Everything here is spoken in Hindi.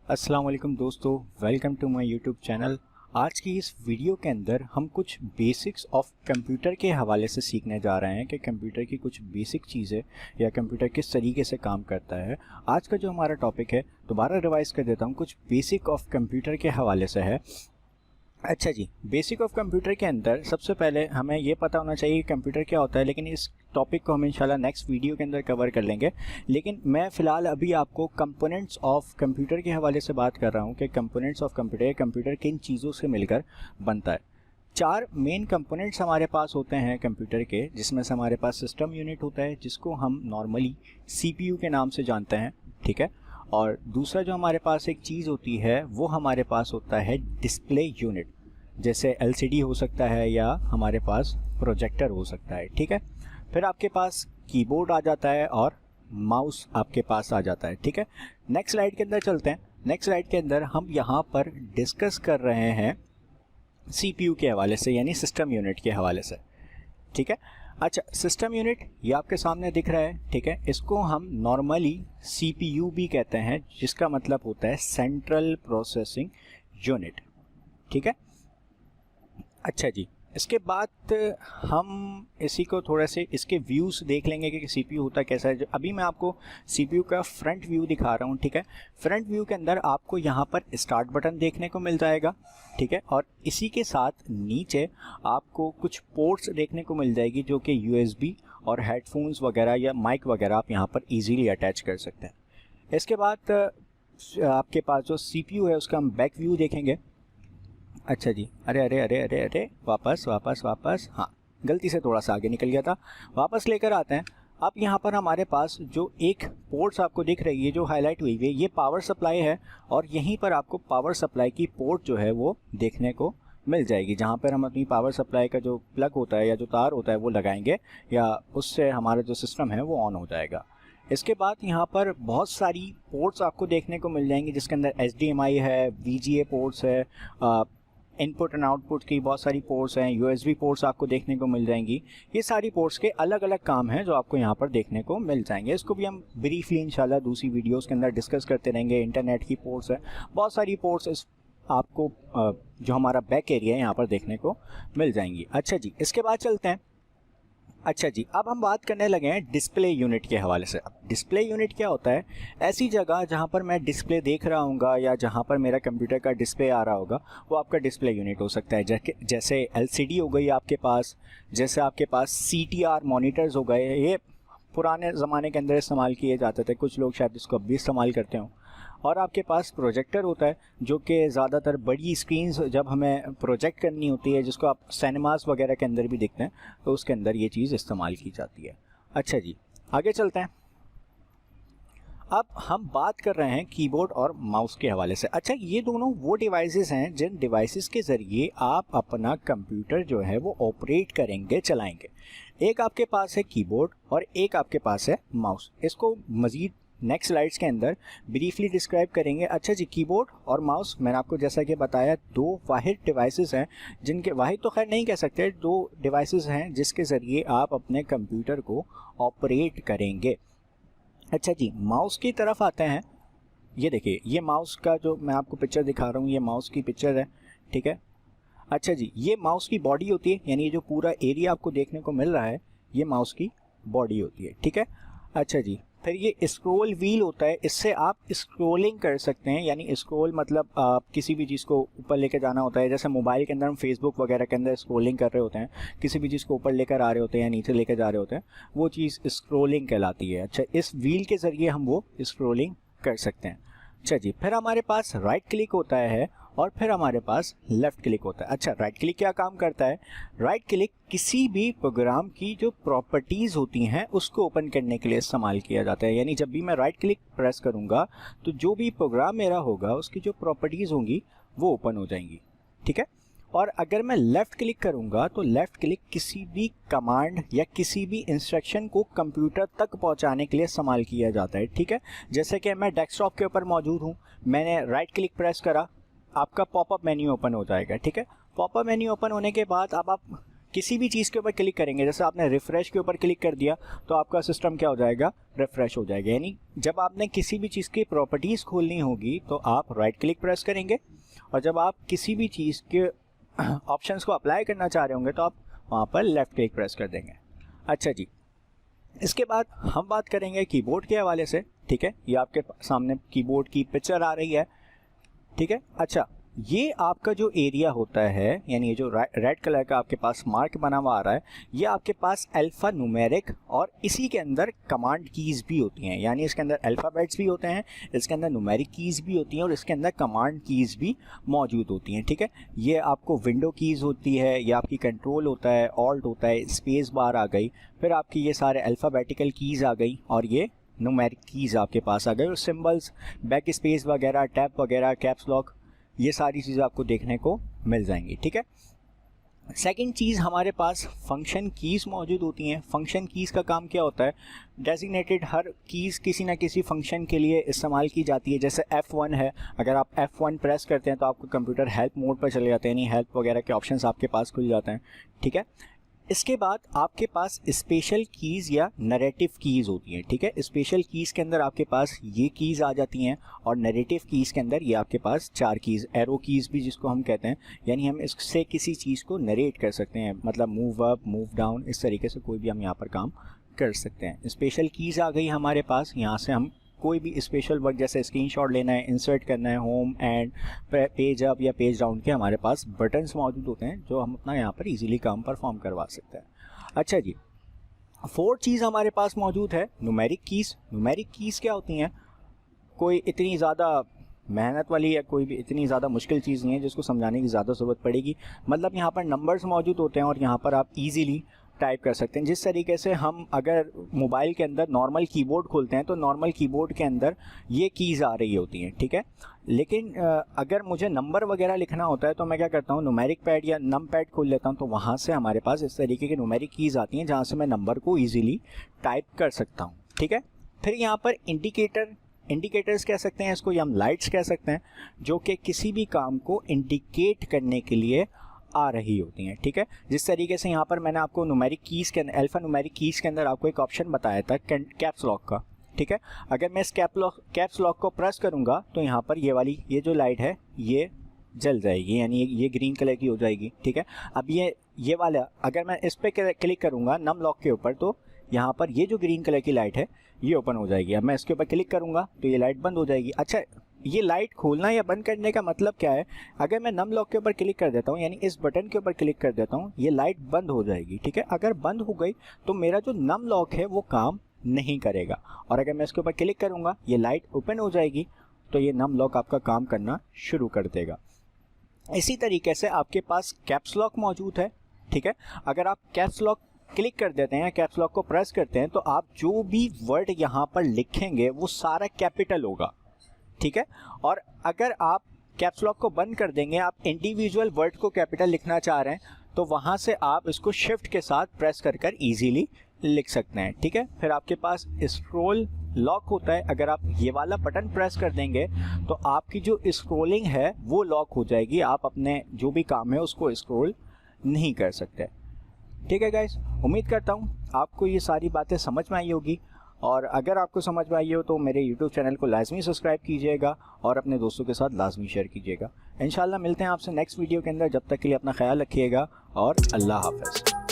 अस्सलाम वालेकुम दोस्तों, welcome to my YouTube channel. आज की इस वीडियो के अंदर हम कुछ बेसिक्स ऑफ कंप्यूटर के हवाले से सीखने जा रहे हैं कि कंप्यूटर की कुछ बेसिक चीज़ें या कंप्यूटर किस तरीके से काम करता है। आज का जो हमारा टॉपिक है, दोबारा रिवाइज कर देता हूँ, कुछ बेसिक ऑफ कंप्यूटर के हवाले से है। अच्छा जी, बेसिक ऑफ कंप्यूटर के अंदर सबसे पहले हमें ये पता होना चाहिए कि कंप्यूटर क्या होता है, लेकिन इस टॉपिक को हम इंशाल्लाह नेक्स्ट वीडियो के अंदर कवर कर लेंगे। लेकिन मैं फ़िलहाल अभी आपको कंपोनेंट्स ऑफ कंप्यूटर के हवाले से बात कर रहा हूँ कि कंपोनेंट्स ऑफ कंप्यूटर किन चीज़ों से मिलकर बनता है। 4 मेन कंपोनेंट्स हमारे पास होते हैं कंप्यूटर के, जिसमें से हमारे पास सिस्टम यूनिट होता है जिसको हम नॉर्मली CPU के नाम से जानते हैं, ठीक है। और दूसरा जो हमारे पास एक चीज़ होती है वो हमारे पास होता है डिस्प्ले यूनिट, जैसे LCD हो सकता है या हमारे पास प्रोजेक्टर हो सकता है, ठीक है। फिर आपके पास कीबोर्ड आ जाता है और माउस आपके पास आ जाता है, ठीक है। नेक्स्ट स्लाइड के अंदर चलते हैं। नेक्स्ट स्लाइड के अंदर हम यहाँ पर डिस्कस कर रहे हैं CPU के हवाले से, यानी सिस्टम यूनिट के हवाले से, ठीक है। अच्छा, सिस्टम यूनिट ये आपके सामने दिख रहा है, ठीक है। इसको हम नॉर्मली CPU भी कहते हैं, जिसका मतलब होता है सेंट्रल प्रोसेसिंग यूनिट, ठीक है। अच्छा जी, इसके बाद हम इसी को थोड़ा से इसके व्यूज़ देख लेंगे कि CPU होता कैसा है। अभी मैं आपको CPU का फ्रंट व्यू दिखा रहा हूँ, ठीक है। फ्रंट व्यू के अंदर आपको यहाँ पर स्टार्ट बटन देखने को मिल जाएगा, ठीक है। और इसी के साथ नीचे आपको कुछ पोर्ट्स देखने को मिल जाएगी, जो कि USB और हेडफोन्स वगैरह या माइक वगैरह आप यहाँ पर ईजीली अटैच कर सकते हैं। इसके बाद आपके पास जो CPU है उसका हम बैक व्यू देखेंगे। अच्छा जी, अरे अरे अरे अरे अरे वापस, हाँ गलती से थोड़ा सा आगे निकल गया था, वापस लेकर आते हैं। अब यहाँ पर हमारे पास जो एक पोर्ट्स आपको दिख रही है जो हाईलाइट हुई है, ये पावर सप्लाई है, और यहीं पर आपको पावर सप्लाई की पोर्ट जो है वो देखने को मिल जाएगी, जहाँ पर हम अपनी पावर सप्लाई का जो प्लग होता है या जो तार होता है वो लगाएंगे, या उससे हमारा जो सिस्टम है वो ऑन हो जाएगा। इसके बाद यहाँ पर बहुत सारी पोर्ट्स आपको देखने को मिल जाएंगी, जिसके अंदर HDMI है, VGA पोर्ट्स है, इनपुट एंड आउटपुट की बहुत सारी पोर्ट्स हैं, USB पोर्ट्स आपको देखने को मिल जाएंगी। ये सारी पोर्ट्स के अलग अलग काम हैं जो आपको यहाँ पर देखने को मिल जाएंगे। इसको भी हम ब्रीफली इंशाल्लाह दूसरी वीडियोस के अंदर डिस्कस करते रहेंगे। इंटरनेट की पोर्ट्स हैं, बहुत सारी पोर्ट्स इस आपको जो हमारा बैक एरिया है यहाँ पर देखने को मिल जाएंगी। अच्छा जी, इसके बाद चलते हैं। अच्छा जी, अब हम बात करने लगे हैं डिस्प्ले यूनिट के हवाले से। अब डिस्प्ले यूनिट क्या होता है? ऐसी जगह जहाँ पर मैं डिस्प्ले देख रहा हूँगा या जहाँ पर मेरा कंप्यूटर का डिस्प्ले आ रहा होगा, वो आपका डिस्प्ले यूनिट हो सकता है। जैसे LCD हो गई आपके पास, जैसे आपके पास CTR मॉनिटर्स हो गए, ये पुराने ज़माने के अंदर इस्तेमाल किए जाते थे, कुछ लोग शायद इसको अब भी इस्तेमाल करते हों। और आपके पास प्रोजेक्टर होता है, जो कि ज़्यादातर बड़ी स्क्रीन्स जब हमें प्रोजेक्ट करनी होती है, जिसको आप सिनेमास वगैरह के अंदर भी देखते हैं, तो उसके अंदर ये चीज़ इस्तेमाल की जाती है। अच्छा जी, आगे चलते हैं। अब हम बात कर रहे हैं कीबोर्ड और माउस के हवाले से। अच्छा, ये दोनों वो डिवाइसेस हैं जिन डिवाइसेस के ज़रिए आप अपना कंप्यूटर जो है वो ऑपरेट करेंगे, चलाएंगे। एक आपके पास है कीबोर्ड और एक आपके पास है माउस। इसको मज़ीद नेक्स्ट स्लाइड्स के अंदर ब्रीफली डिस्क्राइब करेंगे। अच्छा जी, कीबोर्ड और माउस मैंने आपको जैसा कि बताया, दो वाहिद डिवाइसेस हैं, जिनके वाहिद तो खैर नहीं कह सकते, दो डिवाइसेस हैं जिसके ज़रिए आप अपने कंप्यूटर को ऑपरेट करेंगे। अच्छा जी, माउस की तरफ आते हैं। ये देखिए, ये माउस का जो मैं आपको पिक्चर दिखा रहा हूँ, ये माउस की पिक्चर है, ठीक है। अच्छा जी, ये माउस की बॉडी होती है, यानी जो पूरा एरिया आपको देखने को मिल रहा है, ये माउस की बॉडी होती है, ठीक है। अच्छा जी, फिर ये स्क्रॉल व्हील होता है, इससे आप स्क्रॉलिंग कर सकते हैं, यानी स्क्रॉल मतलब आप किसी भी चीज़ को ऊपर लेकर जाना होता है, जैसे मोबाइल के अंदर हम फेसबुक वगैरह के अंदर स्क्रॉलिंग कर रहे होते हैं, किसी भी चीज़ को ऊपर लेकर आ रहे होते हैं या नीचे लेकर जा रहे होते हैं, वो चीज़ स्क्रॉलिंग कहलाती है। अच्छा, इस व्हील के ज़रिए हम वो स्क्रॉलिंग कर सकते हैं। अच्छा जी, फिर हमारे पास राइट क्लिक होता है और फिर हमारे पास लेफ़्ट क्लिक होता है। अच्छा, राइट क्लिक क्या काम करता है? राइट क्लिक किसी भी प्रोग्राम की जो प्रॉपर्टीज़ होती हैं उसको ओपन करने के लिए इस्तेमाल किया जाता है। यानी जब भी मैं राइट क्लिक प्रेस करूँगा तो जो भी प्रोग्राम मेरा होगा उसकी जो प्रॉपर्टीज़ होंगी वो ओपन हो जाएंगी, ठीक है। और अगर मैं लेफ़्ट क्लिक करूँगा तो लेफ़्ट क्लिक किसी भी कमांड या किसी भी इंस्ट्रक्शन को कंप्यूटर तक पहुँचाने के लिए इस्तेमाल किया जाता है, ठीक है। जैसे कि मैं डेस्कटॉप के ऊपर मौजूद हूँ, मैंने राइट क्लिक प्रेस करा, आपका पॉपअप मेन्यू ओपन हो जाएगा, ठीक है। पॉपअप मेन्यू ओपन होने के बाद अब आप किसी भी चीज़ के ऊपर क्लिक करेंगे, जैसे आपने रिफ़्रेश के ऊपर क्लिक कर दिया तो आपका सिस्टम क्या हो जाएगा, रिफ़्रेश हो जाएगा। यानी जब आपने किसी भी चीज़ की प्रॉपर्टीज़ खोलनी होगी तो आप राइट क्लिक प्रेस करेंगे, और जब आप किसी भी चीज़ के ऑप्शंस को अप्लाई करना चाह रहे होंगे तो आप वहाँ पर लेफ़्ट क्लिक प्रेस कर देंगे। अच्छा जी, इसके बाद हम बात करेंगे कीबोर्ड के हवाले से। ठीक है, ये आपके सामने कीबोर्ड की पिक्चर आ रही है। ठीक है, अच्छा, ये आपका जो एरिया होता है, यानी ये जो रेड कलर का आपके पास मार्क बना हुआ आ रहा है, ये आपके पास अल्फ़ा न्यूमेरिक और इसी के अंदर कमांड कीज़ भी होती हैं। यानी इसके अंदर अल्फ़ाबेट्स भी होते हैं, इसके अंदर न्यूमेरिक कीज़ भी होती हैं और इसके अंदर कमांड कीज़ भी मौजूद होती हैं। ठीक है, ये आपको विंडो कीज़ होती है, ये आपकी कंट्रोल होता है, ऑल्ट होता है, स्पेस बार आ गई, फिर आपकी ये सारे अल्फ़ाबेटिकल कीज़ आ गई और ये न्यूमेरिक कीज़ आपके पास आ गए, और सिंबल्स, बैक स्पेस वगैरह, टैप वगैरह, कैप्स लॉक, ये सारी चीज़ें आपको देखने को मिल जाएंगी। ठीक है, सेकंड चीज़ हमारे पास फंक्शन कीज़ मौजूद होती हैं। फंक्शन कीज़ का काम क्या होता है, डेजिग्नेटेड हर कीज़ किसी ना किसी फंक्शन के लिए इस्तेमाल की जाती है। जैसे F1 है, अगर आप F1 प्रेस करते हैं तो आपको कंप्यूटर हेल्प मोड पर चले जाते हैं, यानी हेल्प वगैरह के ऑप्शंस आपके पास खुल जाते हैं। ठीक है, इसके बाद आपके पास स्पेशल कीज़ या नरेटिव कीज़ होती हैं। ठीक है, स्पेशल कीज़ के अंदर आपके पास ये कीज़ आ जाती हैं और नरेटिव कीज़ के अंदर ये आपके पास 4 कीज़, एरो कीज़ भी जिसको हम कहते हैं, यानी हम इससे किसी चीज़ को नरेट कर सकते हैं, मतलब मूव अप, मूव डाउन, इस तरीके से कोई भी हम यहाँ पर काम कर सकते हैं। स्पेशल कीज़ आ गई हमारे पास, यहाँ से हम कोई भी स्पेशल वर्क जैसे स्क्रीनशॉट लेना है, इंसर्ट करना है, होम एंड पेज अप या पेज डाउन के हमारे पास बटन्स मौजूद होते हैं जो हम अपना यहाँ पर इजीली काम परफॉर्म करवा सकते हैं। अच्छा जी, 4th चीज़ हमारे पास मौजूद है न्यूमेरिक कीज़। न्यूमेरिक कीज़ क्या होती हैं, कोई इतनी ज़्यादा मेहनत वाली या कोई भी इतनी ज़्यादा मुश्किल चीज़ नहीं है जिसको समझाने की ज़्यादा ज़रूरत पड़ेगी। मतलब यहाँ पर नंबर्स मौजूद होते हैं और यहाँ पर आप इजीली टाइप कर सकते हैं। जिस तरीके से हम अगर मोबाइल के अंदर नॉर्मल कीबोर्ड खोलते हैं तो नॉर्मल कीबोर्ड के अंदर ये कीज़ आ रही होती हैं। ठीक है, लेकिन अगर मुझे नंबर वगैरह लिखना होता है तो मैं क्या करता हूँ, न्यूमेरिक पैड या नम पैड खोल लेता हूँ, तो वहाँ से हमारे पास इस तरीके की न्यूमेरिक कीज़ आती हैं जहाँ से मैं नंबर को ईजिली टाइप कर सकता हूँ। ठीक है, फिर यहाँ पर इंडिकेटर्स कह सकते हैं इसको, या हम लाइट्स कह सकते हैं, जो कि किसी भी काम को इंडिकेट करने के लिए आ रही होती हैं। ठीक है, जिस तरीके से यहाँ पर मैंने आपको न्यूमेरिक कीज़ के अंदर, अल्फ़ा न्यूमेरिक कीज़ के अंदर आपको एक ऑप्शन बताया था कैप्स लॉक का। ठीक है, अगर मैं इस कैप्स लॉक को प्रेस करूँगा तो यहाँ पर ये जो लाइट है ये जल जाएगी, यानी ये ग्रीन कलर की हो जाएगी। ठीक है, अब ये वाला अगर मैं इस पर क्लिक करूँगा नम लॉक के ऊपर तो यहाँ पर ये जो ग्रीन कलर की लाइट है ये ओपन हो जाएगी। अब मैं इसके ऊपर क्लिक करूँगा तो ये लाइट बंद हो जाएगी। अच्छा, ये लाइट खोलना या बंद करने का मतलब क्या है, अगर मैं नम लॉक के ऊपर क्लिक कर देता हूँ, यानी इस बटन के ऊपर क्लिक कर देता हूँ, ये लाइट बंद हो जाएगी। ठीक है, अगर बंद हो गई तो मेरा जो नम लॉक है वो काम नहीं करेगा, और अगर मैं इसके ऊपर क्लिक करूँगा ये लाइट ओपन हो जाएगी तो ये नम लॉक आपका काम करना शुरू कर देगा। इसी तरीके से आपके पास कैप्स लॉक मौजूद है। ठीक है, अगर आप कैप्स लॉक क्लिक कर देते हैं, कैप्स लॉक को प्रेस करते हैं, तो आप जो भी वर्ड यहाँ पर लिखेंगे वो सारा कैपिटल होगा। ठीक है, और अगर आप कैप्स लॉक को बंद कर देंगे, आप इंडिविजुअल वर्ड को कैपिटल लिखना चाह रहे हैं तो वहाँ से आप इसको शिफ्ट के साथ प्रेस कर ईजीली लिख सकते हैं। ठीक है, फिर आपके पास स्क्रॉल लॉक होता है, अगर आप ये वाला बटन प्रेस कर देंगे तो आपकी जो स्क्रॉलिंग है वो लॉक हो जाएगी, आप अपने जो भी काम है उसको स्क्रॉल नहीं कर सकते। ठीक है गाइस, उम्मीद करता हूँ आपको ये सारी बातें समझ में आई होगी, और अगर आपको समझ में आई हो तो मेरे YouTube चैनल को लाजमी सब्सक्राइब कीजिएगा और अपने दोस्तों के साथ लाजमी शेयर कीजिएगा। इंशाल्लाह मिलते हैं आपसे नेक्स्ट वीडियो के अंदर, जब तक के लिए अपना ख्याल रखिएगा और अल्लाह हाफ़िज़।